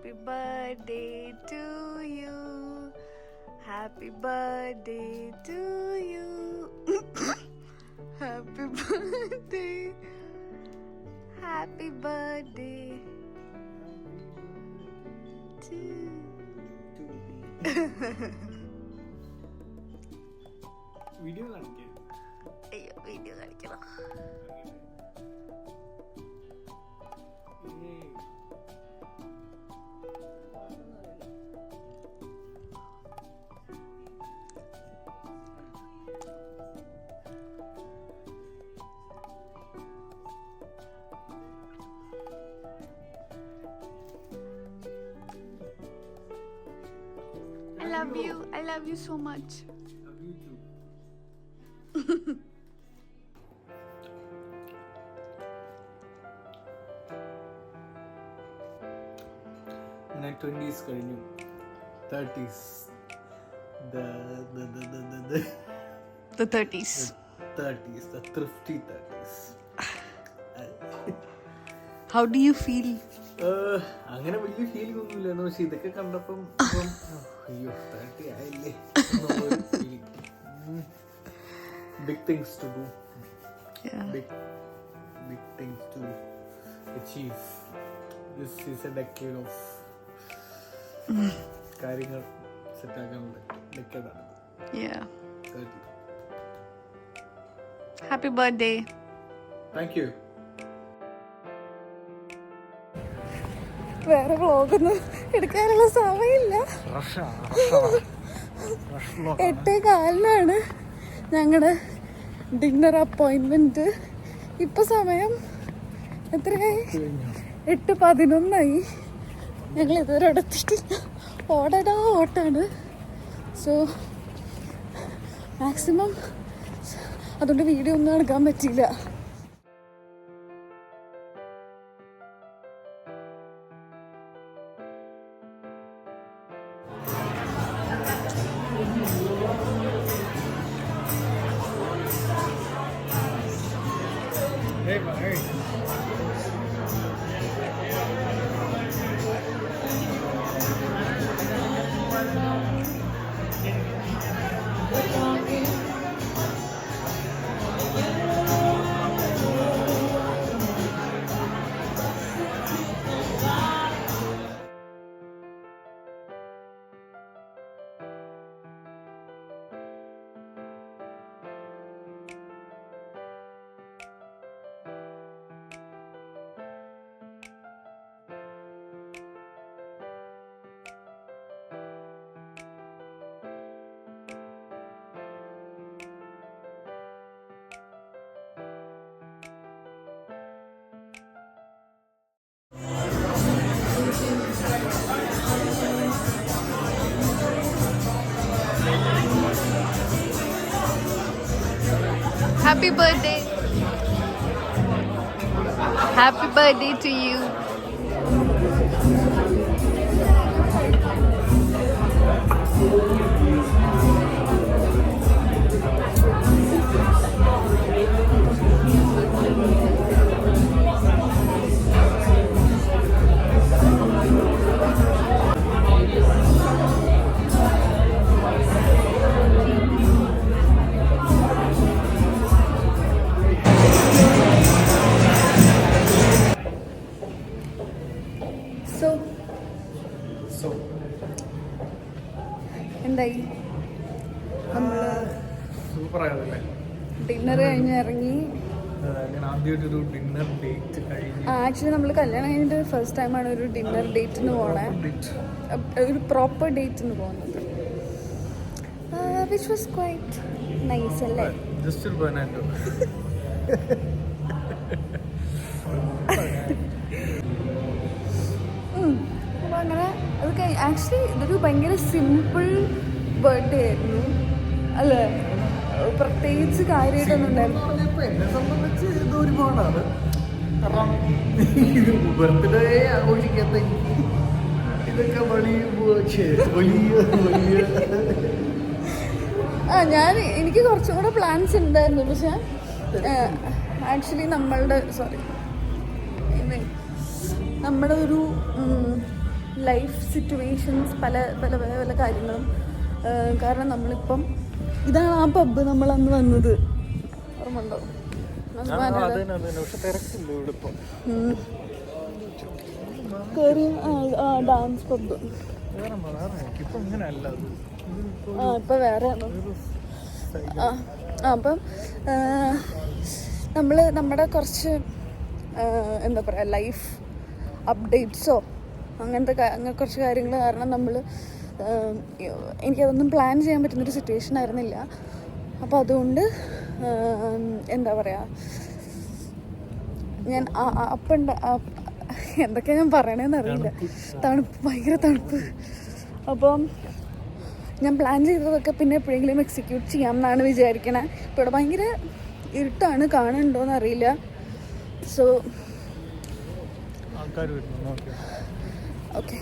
Happy birthday to you. Happy birthday to you. Happy birthday. Happy birthday to video കാണിക്കേ. അയ്യോ video കാണിക്കണം. I love you so much. Love you too. My 20s കഴിഞ്ഞു, 30s, the 30s, the thrifty 30s. How do you feel? അങ്ങനെ വലിയ feeling ഒന്നുമില്ല, പക്ഷെ ഇതൊക്കെ കണ്ടപ്പം അയ്യോ 30 ആയില്ലേ. Big things to do. Yeah. Big things to achieve. This is a decade of കാര്യങ്ങൾ സെറ്റാക്കാനുള്ള ഡെക്കേഡാണ്. Yeah. 30. Happy birthday. Thank you. വേറെ വ്ളോഗൊന്നും എടുക്കാനുള്ള സമയമില്ല. 8:15 ഞങ്ങളുടെ ഡിന്നർ അപ്പോയിൻമെൻറ്റ്. ഇപ്പം സമയം എത്രയായി? 8:11. ഞങ്ങൾ ഇതുവരെ എടുത്തിട്ടില്ല. ഓട്ടാണ്. സോ മാക്സിമം അതുകൊണ്ട് വീഡിയോ ഒന്നും എടുക്കാൻ പറ്റിയില്ല. Hey, hey. Happy birthday. Happy birthday to you. So എന്തായി? നമ്മള് സൂപ്പർ ആയതല്ലേ? ഡിന്നർ കഴിഞ്ഞ് ഇറങ്ങി. ഞാൻ ആദ്യമായിട്ടൊരു ഡിന്നർ ഡേറ്റ് കഴിഞ്ഞു. ആക്ച്വലി നമ്മൾ കല്യാണം കഴിഞ്ഞിട്ട് ഫസ്റ്റ് ടൈമാണ് ഒരു ഡിന്നർ ഡേറ്റിന് പോണേ, ഒരു പ്രോപ്പർ ഡേറ്റിന് പോകുന്നത്. വിച്ച് വാസ് ക്വൈറ്റ് നൈസ് അല്ലേ? ജസ്റ്റ് ഒരു ബനാറ്റോ. അപ്പോൾ അങ്ങനെ അത് ആക്ച്വലി ഇതൊരു ഭയങ്കര സിമ്പിൾ ബർത്ത്ഡേ ആയിരുന്നു അല്ലേ? പ്രത്യേകിച്ച് കാര്യമായിട്ടൊന്നും ഉണ്ടായിരുന്നു. എന്നെ സംബന്ധിച്ച് ഇത് ഒരുപാടാണ്. കാരണം ബർത്ത്ഡേ ആഘോഷിക്കാത്ത ഇതൊക്കെ വലിയ എനിക്ക് കുറച്ചും കൂടെ പ്ലാൻസ് ഉണ്ടായിരുന്നു. പക്ഷെ ആക്ച്വലി നമ്മുടെ ഒരു ലൈഫ് സിറ്റുവേഷൻസ് പല പല പല പല കാര്യങ്ങളും. കാരണം നമ്മളിപ്പം ഇതാണ് ആ പബ്ബ് നമ്മളന്ന് വന്നത്, ഓർമ്മ ഉണ്ടോ? ഡാൻസ് പബ്ബ് ഇപ്പം വേറെ അപ്പം നമ്മൾ നമ്മുടെ കുറച്ച് എന്താ പറയുക ലൈഫ് അപ്ഡേറ്റ്സോ അങ്ങനെ കുറച്ച് കാര്യങ്ങൾ കാരണം നമ്മൾ എനിക്കതൊന്നും പ്ലാൻ ചെയ്യാൻ പറ്റുന്നൊരു സിറ്റുവേഷൻ ആയിരുന്നില്ല. അപ്പോൾ അതുകൊണ്ട് എന്താ പറയുക, ഞാൻ അപ്പം എന്തൊക്കെയാണ് ഞാൻ പറയണതെന്ന് അറിയില്ല. തണുപ്പ്, ഭയങ്കര തണുപ്പ്. അപ്പം ഞാൻ പ്ലാൻ ചെയ്തതൊക്കെ പിന്നെ എപ്പോഴെങ്കിലും എക്സിക്യൂട്ട് ചെയ്യാം എന്നാണ് വിചാരിക്കണേ. ഇപ്പോൾ ഇവിടെ ഭയങ്കര ഇരുട്ടാണ്, കാണുന്നുണ്ടോയെന്ന് അറിയില്ല. So okay.